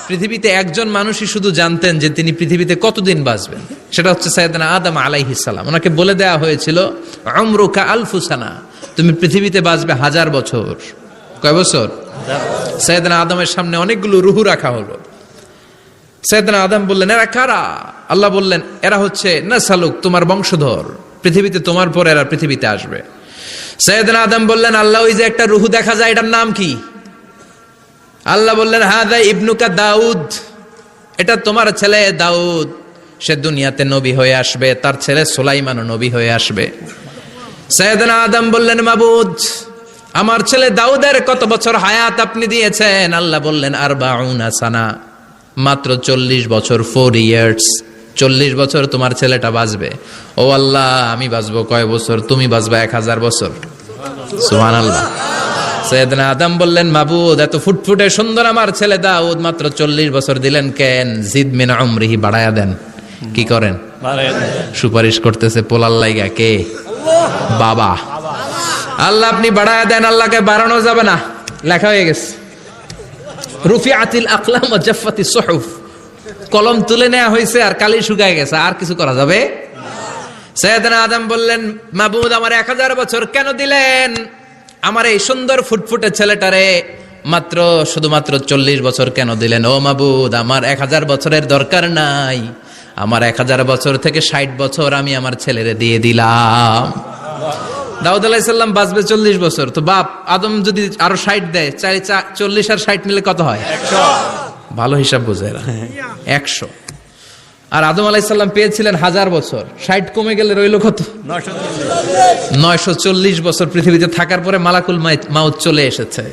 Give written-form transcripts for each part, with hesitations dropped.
পৃথিবীতে একজন মানুষই শুধু জানতেন যে তিনি পৃথিবীতে কতদিন বাঁচবেন, সেটা হচ্ছে সাইয়েদনা আদম আলাইহিস সালাম। ওনাকে বলে দেওয়া হয়েছিল উমরুকা আলফু সানা, তুমি পৃথিবীতে বাঁচবে 1000 বছর। কয় বছর? সাইয়েদনা আদমের সামনে অনেকগুলো রুহু রাখা হলো। সাইয়েদনা আদম বললেন, এরা কারা? আল্লাহ বললেন, এরা হচ্ছে নাসালুক, তোমার বংশধর, পৃথিবীতে তোমার পর এরা পৃথিবীতে আসবে। সাইয়েদনা আদম বললেন, আল্লাহ ওই যে একটা রুহু দেখা যায়, এটার নাম কি? আল্লাহ বললেন, হাদা ইবনুকা দাউদ, এটা তোমার ছেলে দাউদ, সে দুনিয়াতে নবী হয়ে আসবে, তার ছেলে সুলাইমানও নবী হয়ে আসবে। সাইয়েদনা আদম বললেন, মাবুদ, আমার ছেলে দাউদের কত বছর হায়াত আপনি দিয়েছেন? আল্লাহ বললেন, 40 সানা, মাত্র 40 বছর, 4 ইয়ার্স, 40 বছর তোমার ছেলেটা বাঁচবে। ও আল্লাহ, আমি বাঁচবো কয় বছর? তুমি বাঁচবা 1000 বছর। সুবহানাল্লাহ। সাইয়েদনা আদম বললেন, মাবুদ, এত ফুটফুটে সুন্দর আমার ছেলে দাউদ, মাত্র 40 বছর দিলেন কেন? জিদ মিন উমরিহি, বাড়ায়া দেন। কি করেন? সুপারিশ করতেছে পোলার লাইগা। কে? বাবা। আল্লাহ আপনি বাড়ায়া দেন। আল্লাহকে বাড়ানো যাবে না, লেখা হয়ে গেছে। রুফিআতিল আকলাম ওয়া জাফফাতিস সুহুফ, কলম তুলে নেওয়া হয়েছে আর কালি শুকায় গেছে, আর কিছু করা যাবে? সাইয়েদনা আদম বললেন, মাবুদ, আমার 1000 বছর কেন দিলেন? আমার এই সুন্দর ফুটফুটে ছেলেটারে মাত্র শুধুমাত্র 40 বছর কেন দিলেন? ও মাবুদ, আমার 1000 বছরের দরকার নাই, আমার 1000 বছর থেকে 60 বছর আমি আমার ছেলেরে দিয়ে দিলাম। দাউদ আলাইহিস সালাম বাঁচবে 40 বছর, তো বাপ আদম যদি আরো 60 দেয়, 40 আর 60 মিলে কত হয়? 100। ভালো হিসাব বোঝে এরা, 100। আর আদম আলাইহিস সালাম পেয়েছিলেন 1000 বছর, 60 কমে গেলে রইল কত? 940 বছর পৃথিবীতে থাকার পরে মালাকুল মাউত চলে এসেছে।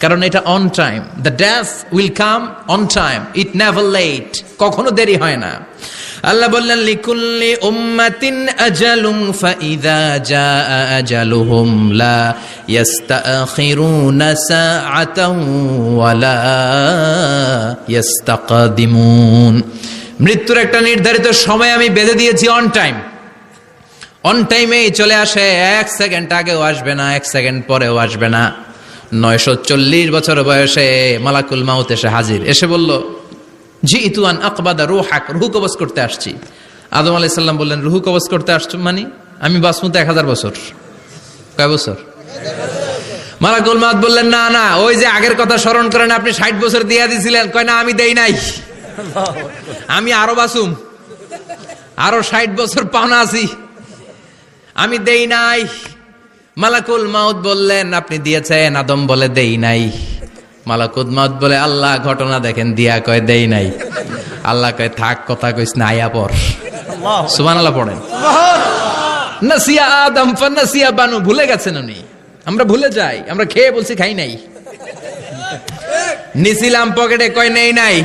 কারণ এটা on time, the death will come on time, it never late, কখনো দেরি হয় না। আল্লাহ বললেন, লিকুল্লি উম্মাতিন আজালুন ফাইযা জাআ আজালুহুম লা ইস্তাখিরুনা সাআতান ওয়া লা ইস্তাকদিমুন। মৃত্যুর একটা নির্ধারিত সময় আমি বেঁধে দিয়েছি, অন টাইম, অন টাইমেই চলে আসে, 1 সেকেন্ড আগেও আসবে না, 1 সেকেন্ড পরেও আসবে না। 940 বছর বয়সে মালাকুল মাউত এসে হাজির, এসে বলল, জিইতু আন আকবাদা রূহাক, রূহ কবজ করতে আসছি। আদম আলাইহিস সালাম বললেন, রূহ কবজ করতে আসছো মানে? আমি বাঁচবো তো 1000 বছর। কয় বছর? মালাকুল মাউত বললেন, না না, ওই যে আগের কথা স্মরণ করেন, আপনি 60 বছর দিয়ে দিয়েছিলেন। কয় না, আমি দেই নাই, আমি আরো বাঁচুম, আরো 60 বছর পাওনা আছি, আমি দেই নাই। মালাকুল মাউত বললেন, আপনি দিয়েছেন? আদম বলে, দেই নাই। মালাকুল মাউত বলে, আল্লাহ ঘটনা দেখেন, দিয়া কয় দেই নাই। আল্লাহ কয়, থাক, কথা কইস না, আয়া পড়। সুবহানাল্লাহ পড়েন। নাসিয়া আদম ফানাসিয়া বানু, ভুলে গেছেন উনি, আমরা ভুলে যাই, আমরা খেয়ে বলছি খাই নাই, নিছিলাম পকেটে, কয় নেই নাই।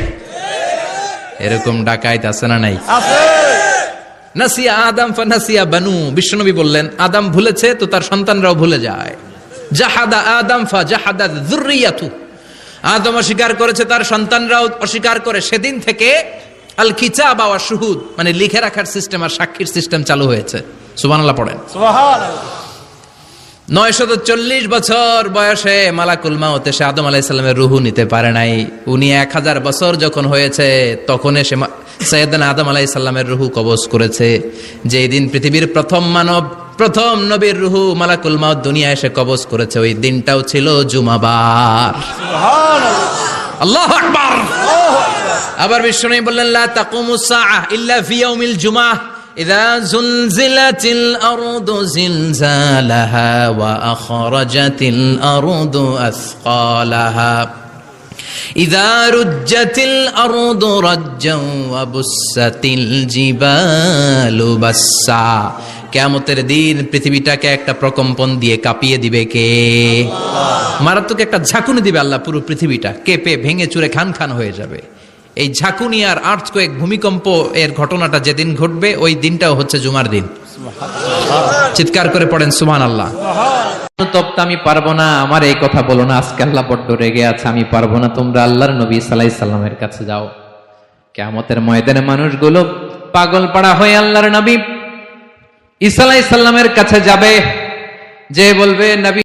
এরকম ডাকাইত আছে না নাই? নাসিয়া আদম ফানাসিয়া বানু, বিশ্বনবী বললেন, আদম ভুলেছে তো তার সন্তানরাও ভুলে যায়। জাহাদা আদম ফাজাহাদা যুররিয়াতু, আদম অস্বীকার করেছে, তার সন্তানরাও অস্বীকার করে। সেদিন থেকে আল কিতাব ওয়া শুহুদ, মানে লিখে রাখার সিস্টেম আর সাক্ষীর সিস্টেম চালু হয়েছে। সুবহানাল্লাহ পড়েন। সুবহানাল্লাহ। 940 বছর বয়সে মালাকুল মাউত এসে আদম আলাইহিস সালামের রূহ নিতে পারে নাই। উনি 1000 বছর যখন হয়েছে তখন এসে সাইয়েদনা আদম আলাইহিস সালামের রূহ কবজ করেছে। যেই দিন পৃথিবীর প্রথম মানব, প্রথম নবীর রূহ মালাকুল মাউত দুনিয়া এসে কবজ করেছে, ওই দিনটাও ছিল জুমাবার। সুবহানাল্লাহ, আল্লাহু আকবার। আবার বিশ্বনবী বললেন, লা তাকুমুস সাআহ ইল্লা ফি ইয়াউমিল জুমআহ ইযা যুলজিলাতিল আরদু জিলজালাহা ওয়া আখরাজাতিল আরদু আসকালাহা ইযা রুজ্জাতিল আরদু রাজ্জান ওয়া বুসাতিল জিবালু বাসসা। কিয়ামতের দিন পৃথিবীটাকে একটা প্রকম্পন দিয়ে কাঁপিয়ে দিবে কে? আল্লাহ। মারাত্মক একটা ঝাঁকুনি দিবে আল্লাহ, পুরো পৃথিবীটা কেঁপে ভেঙে চুরে খান খান হয়ে যাবে। এই ঝাঁকুনি আর আর্থকোয়েক, ভূমিকম্প এর ঘটনাটা যেদিন ঘটবে ওই দিনটাও হচ্ছে জুমার দিন। চিৎকার করে পড়েন সুবহানাল্লাহ। তপ্ত আমি পারবো না, আমার এই কথা বলো না, আজকে আল্লাহ বড্ড রেগে আছে, আমি পারবো না, তোমরা আল্লাহর নবী সাল্লাল্লাহু আলাইহি সাল্লামের কাছে যাও। কিয়ামতের ময়দানে মানুষগুলো পাগল পাড়া হয়ে আল্লাহর নবী ঈসা আলাইহিস সালামের কাছে যাবে, যে বলবে, নবী